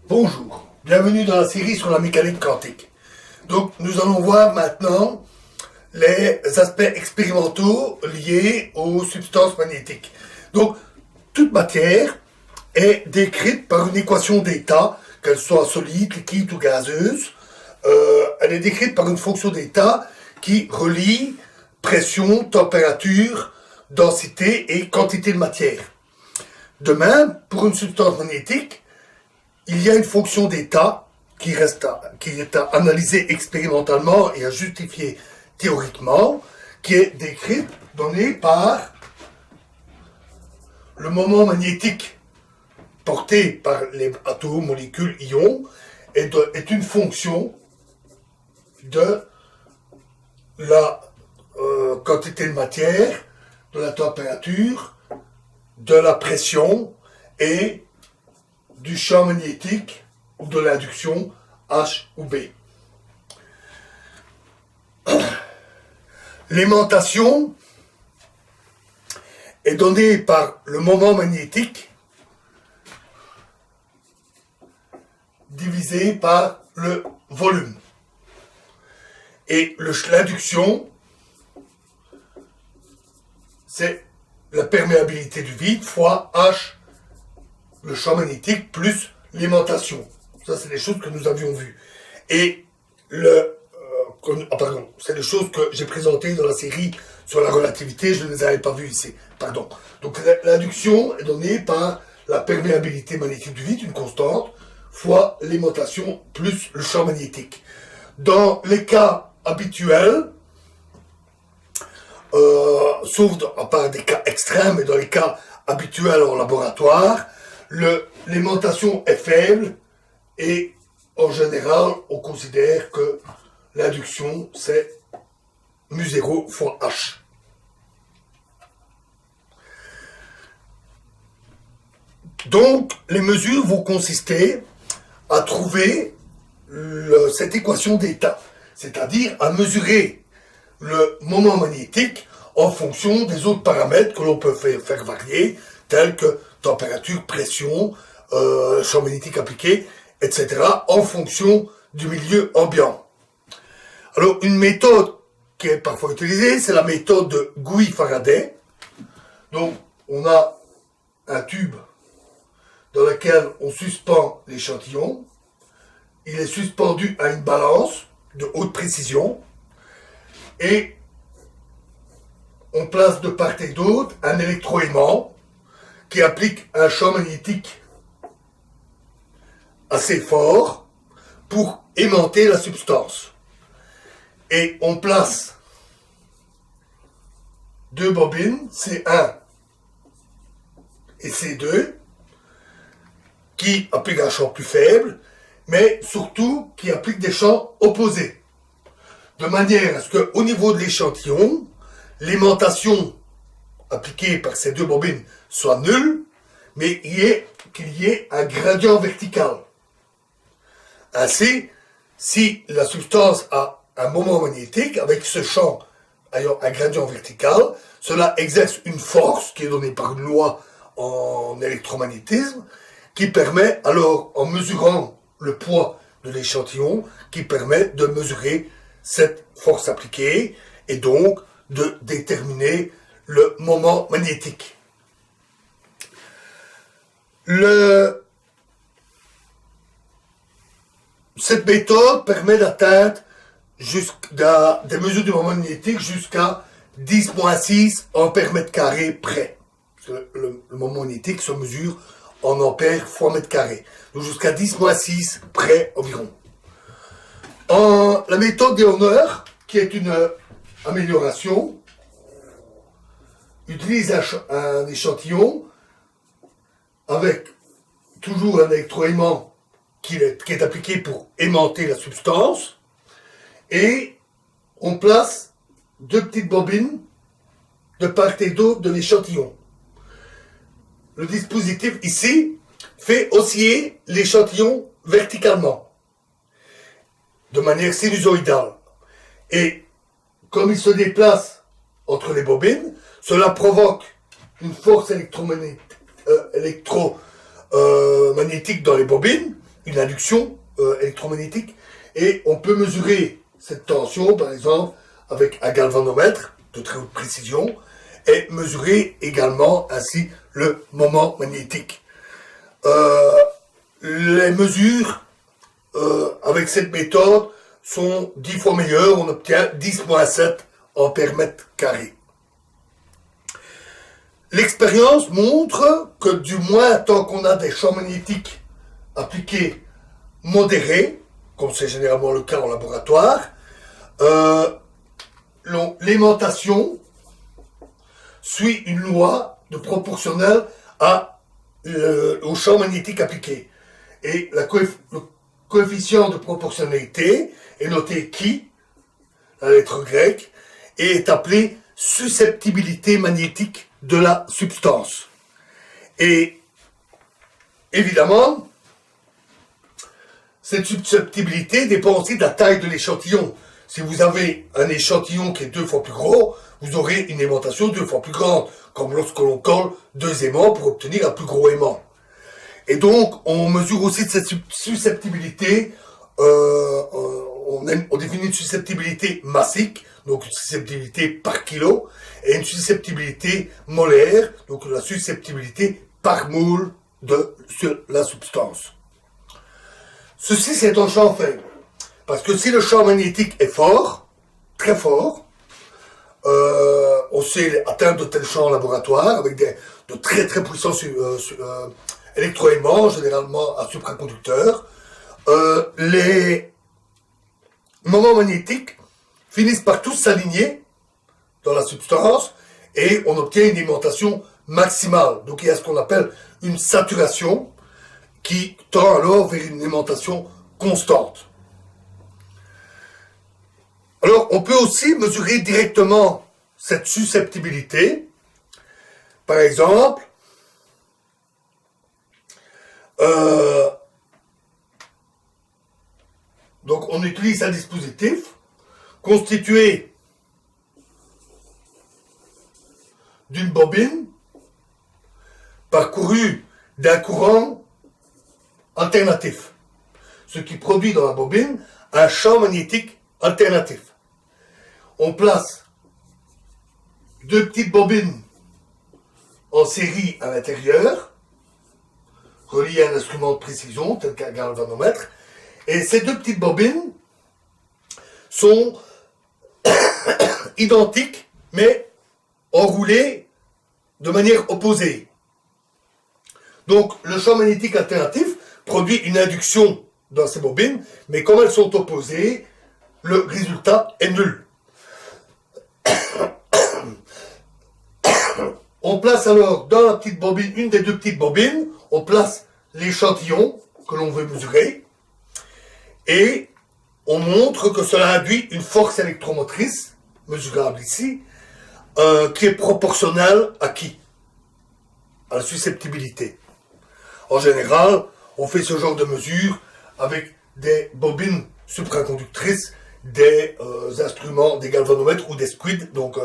Bonjour, bienvenue dans la série sur la mécanique quantique. Donc nous allons voir maintenant les aspects expérimentaux liés aux substances magnétiques. Donc toute matière est décrite par une équation d'état, qu'elle soit solide, liquide ou gazeuse. Elle est décrite par une fonction d'état qui relie pression, température, densité et quantité de matière. De même, pour une substance magnétique, il y a une fonction d'état qui est à analyser expérimentalement et à justifier théoriquement, qui est décrite, donnée par le moment magnétique porté par les atomes, molécules, ions, est une fonction de la quantité de matière, de la température, de la pression et du champ magnétique ou de l'induction H ou B. L'aimantation est donnée par le moment magnétique divisé par le volume. Et l'induction, c'est la perméabilité du vide fois H, le champ magnétique, plus l'aimantation. Ça, c'est des choses que nous avions vues. Et c'est des choses que j'ai présentées dans la série sur la relativité, je ne les avais pas vues ici. Pardon. Donc l'induction est donnée par la perméabilité magnétique du vide, une constante, fois l'aimantation plus le champ magnétique. Dans les cas habituels, sauf à part des cas extrêmes, et dans les cas habituels en laboratoire, l'aimantation est faible et en général on considère que l'induction c'est mu0 fois H. Donc les mesures vont consister à trouver cette équation d'état, c'est-à-dire à mesurer le moment magnétique en fonction des autres paramètres que l'on peut faire varier, tels que température, pression, champ magnétique appliqué, etc., en fonction du milieu ambiant. Alors, une méthode qui est parfois utilisée, c'est la méthode de Guy-Faraday. Donc, on a un tube dans lequel on suspend l'échantillon. Il est suspendu à une balance de haute précision et on place de part et d'autre un électroaimant qui applique un champ magnétique assez fort pour aimanter la substance. Et on place deux bobines, C1 et C2, qui appliquent un champ plus faible, mais surtout qui appliquent des champs opposés. De manière à ce qu'au niveau de l'échantillon, l'aimantation appliquée par ces deux bobines soit nulle, mais qu'il y ait un gradient vertical. Ainsi, si la substance a un moment magnétique, avec ce champ ayant un gradient vertical, cela exerce une force qui est donnée par une loi en électromagnétisme, qui permet alors, en mesurant le poids de l'échantillon, qui permet de mesurer cette force appliquée, et donc de déterminer le moment magnétique. Cette méthode permet d'atteindre des mesures du moment magnétique jusqu'à 10-6 ampères mètre carré près. Le moment magnétique se mesure en ampères fois mètre carré. Donc jusqu'à 10-6 près environ. La méthode d'Eoner, qui est une amélioration, utilise un échantillon avec toujours un électroaimant qui est appliqué pour aimanter la substance, et on place deux petites bobines de part et d'autre de l'échantillon. Le dispositif ici fait osciller l'échantillon verticalement, de manière sinusoïdale. Et comme il se déplace entre les bobines, cela provoque une force électromagnétique dans les bobines, une induction électromagnétique, et on peut mesurer cette tension, par exemple, avec un galvanomètre de très haute précision, et mesurer également ainsi le moment magnétique. Les mesures avec cette méthode sont 10 fois meilleures, on obtient 10-7 ampères mètre carré. L'expérience montre que du moins tant qu'on a des champs magnétiques appliqués modérés, comme c'est généralement le cas en laboratoire, l'aimantation suit une loi de proportionnelle au champ magnétique appliqué. Et le coefficient de proportionnalité est noté chi, la lettre grecque, et est appelé susceptibilité magnétique de la substance. Et évidemment, cette susceptibilité dépend aussi de la taille de l'échantillon. Si vous avez un échantillon qui est 2 fois plus gros, vous aurez une aimantation 2 fois plus grande, comme lorsque l'on colle 2 aimants pour obtenir un plus gros aimant. Et donc, on mesure aussi cette susceptibilité, on définit une susceptibilité massique, donc une susceptibilité par kilo, et une susceptibilité molaire, donc la susceptibilité par moule sur la substance. Ceci, c'est un champ faible. Parce que si le champ magnétique est fort, très fort, on sait atteindre de tels champs en laboratoire avec de très très puissants électroaimants, généralement à supraconducteurs. Les moments magnétiques finissent par tous s'aligner dans la substance et on obtient une aimantation maximale. Donc il y a ce qu'on appelle une saturation qui tend alors vers une aimantation constante. Alors, on peut aussi mesurer directement cette susceptibilité. Par exemple, donc on utilise un dispositif constitué d'une bobine parcourue d'un courant alternatif, ce qui produit dans la bobine un champ magnétique alternatif. On place 2 petites bobines en série à l'intérieur, reliées à un instrument de précision, tel qu'un galvanomètre, et ces 2 petites bobines sont identiques, mais enroulées de manière opposée. Donc, le champ magnétique alternatif produit une induction dans ces bobines, mais comme elles sont opposées, le résultat est nul. On place alors dans la petite bobine, une des 2 petites bobines, on place l'échantillon que l'on veut mesurer et on montre que cela induit une force électromotrice, mesurable ici, qui est proportionnelle à qui? À la susceptibilité. En général, on fait ce genre de mesure avec des bobines supraconductrices, des instruments, des galvanomètres ou des squids, donc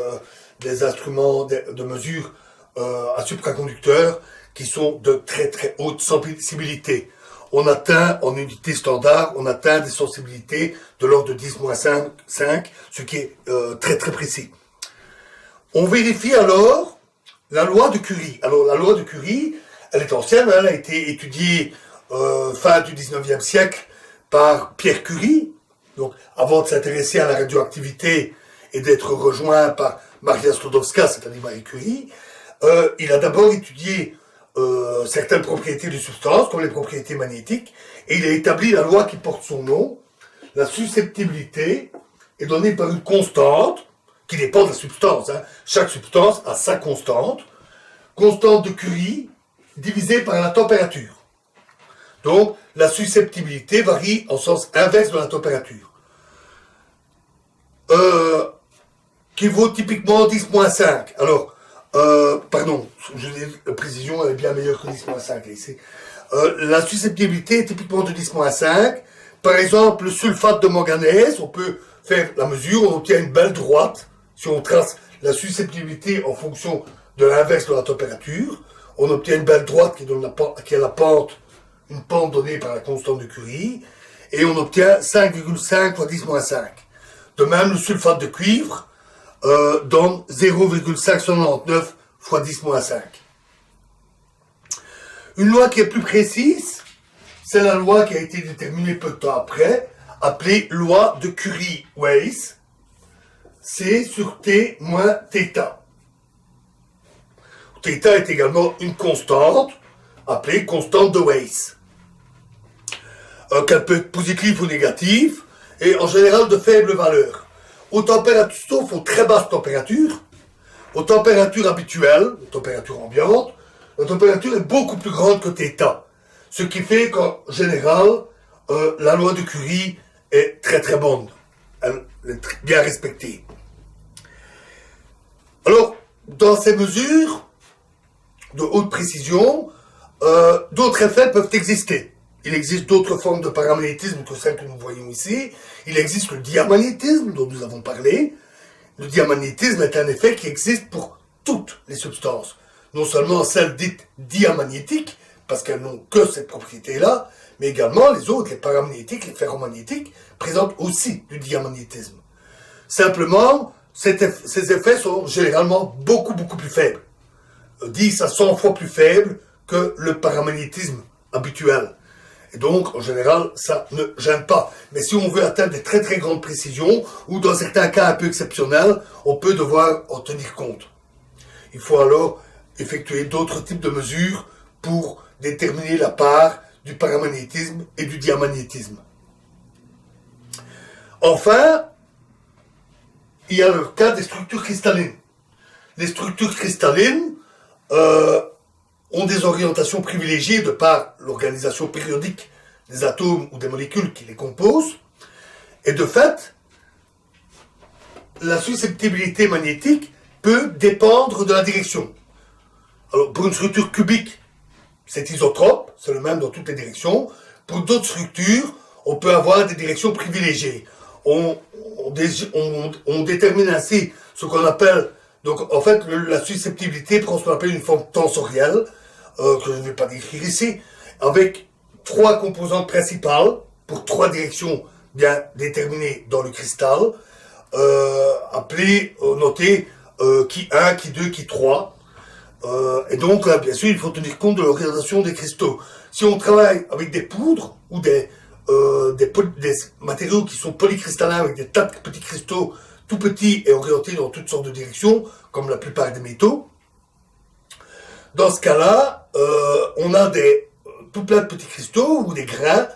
des instruments de mesure à supraconducteurs qui sont de très très haute sensibilité. On atteint, en unité standard, on atteint des sensibilités de l'ordre de 10-5, ce qui est très très précis. On vérifie alors la loi de Curie. Alors la loi de Curie, elle est ancienne, elle a été étudiée fin du 19e siècle par Pierre Curie, donc avant de s'intéresser à la radioactivité et d'être rejoint par Maria Sklodowska, c'est-à-dire Marie Curie. Il a d'abord étudié certaines propriétés de substances, comme les propriétés magnétiques, et il a établi la loi qui porte son nom. La susceptibilité est donnée par une constante qui dépend de la substance. Chaque substance a sa constante de Curie divisée par la température. Donc, la susceptibilité varie en sens inverse de la température. Qui vaut typiquement 10-5. Alors, pardon, la précision elle est bien meilleure que 10-5 ici. La susceptibilité est typiquement de 10-5. Par exemple, le sulfate de manganèse, on peut faire la mesure, on obtient une belle droite. Si on trace la susceptibilité en fonction de l'inverse de la température, on obtient une belle droite qui a la pente une pente donnée par la constante de Curie, et on obtient 5,5 fois 10-5. De même, le sulfate de cuivre donne 0,599 fois 10-5. Une loi qui est plus précise, c'est la loi qui a été déterminée peu de temps après, appelée loi de Curie-Weiss, C sur T moins θ. θ est également une constante, appelée constante de Weiss. Qu'elle peut être positive ou négative, et en général de faible valeur. Aux températures, sauf aux très basses températures, aux températures habituelles, aux températures ambiantes, la température est beaucoup plus grande que θ. Ce qui fait qu'en général, la loi de Curie est très très bonne. Elle est bien respectée. Alors, dans ces mesures de haute précision, d'autres effets peuvent exister. Il existe d'autres formes de paramagnétisme que celles que nous voyons ici. Il existe le diamagnétisme dont nous avons parlé. Le diamagnétisme est un effet qui existe pour toutes les substances. Non seulement celles dites diamagnétiques, parce qu'elles n'ont que cette propriété-là, mais également les autres, les paramagnétiques, les ferromagnétiques, présentent aussi du diamagnétisme. Simplement, ces effets sont généralement beaucoup plus faibles. 10 à 100 fois plus faibles que le paramagnétisme habituel. Et donc, en général, ça ne gêne pas. Mais si on veut atteindre des très grandes précisions, ou dans certains cas un peu exceptionnels, on peut devoir en tenir compte. Il faut alors effectuer d'autres types de mesures pour déterminer la part du paramagnétisme et du diamagnétisme. Enfin, il y a le cas des structures cristallines. Les structures cristallines ont des orientations privilégiées de par l'organisation périodique des atomes ou des molécules qui les composent. Et de fait, la susceptibilité magnétique peut dépendre de la direction. Alors, pour une structure cubique, c'est isotrope, c'est le même dans toutes les directions. Pour d'autres structures, on peut avoir des directions privilégiées. On détermine ainsi ce qu'on appelle, donc en fait, la susceptibilité prend ce qu'on appelle une forme tensorielle, que je ne vais pas décrire ici, avec 3 composantes principales, pour 3 directions bien déterminées dans le cristal, appelées, notées, qui 1, qui 2, qui 3. Et donc là, bien sûr, il faut tenir compte de l'orientation des cristaux. Si on travaille avec des poudres ou des matériaux qui sont polycristallins avec des tas de petits cristaux tout petits et orientés dans toutes sortes de directions, comme la plupart des métaux, dans ce cas-là, on a tout plein de petits cristaux ou des grains,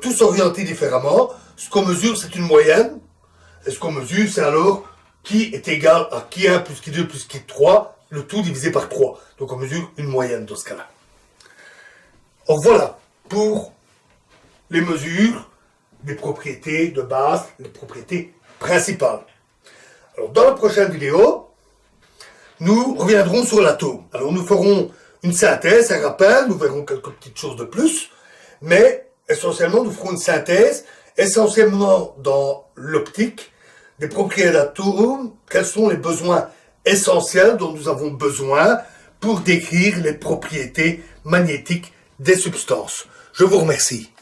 tous orientés différemment. Ce qu'on mesure, c'est une moyenne. Et ce qu'on mesure, c'est alors qui est égal à qui 1 plus qui 2 plus qui 3, le tout divisé par 3. Donc on mesure une moyenne dans ce cas-là. Donc voilà, pour les mesures des propriétés de base, les propriétés principales. Alors dans la prochaine vidéo, nous reviendrons sur l'atome. Alors nous ferons une synthèse, un rappel, nous verrons quelques petites choses de plus, mais essentiellement nous ferons une synthèse, essentiellement dans l'optique, des propriétés d'atomes, quels sont les besoins essentiels dont nous avons besoin pour décrire les propriétés magnétiques des substances. Je vous remercie.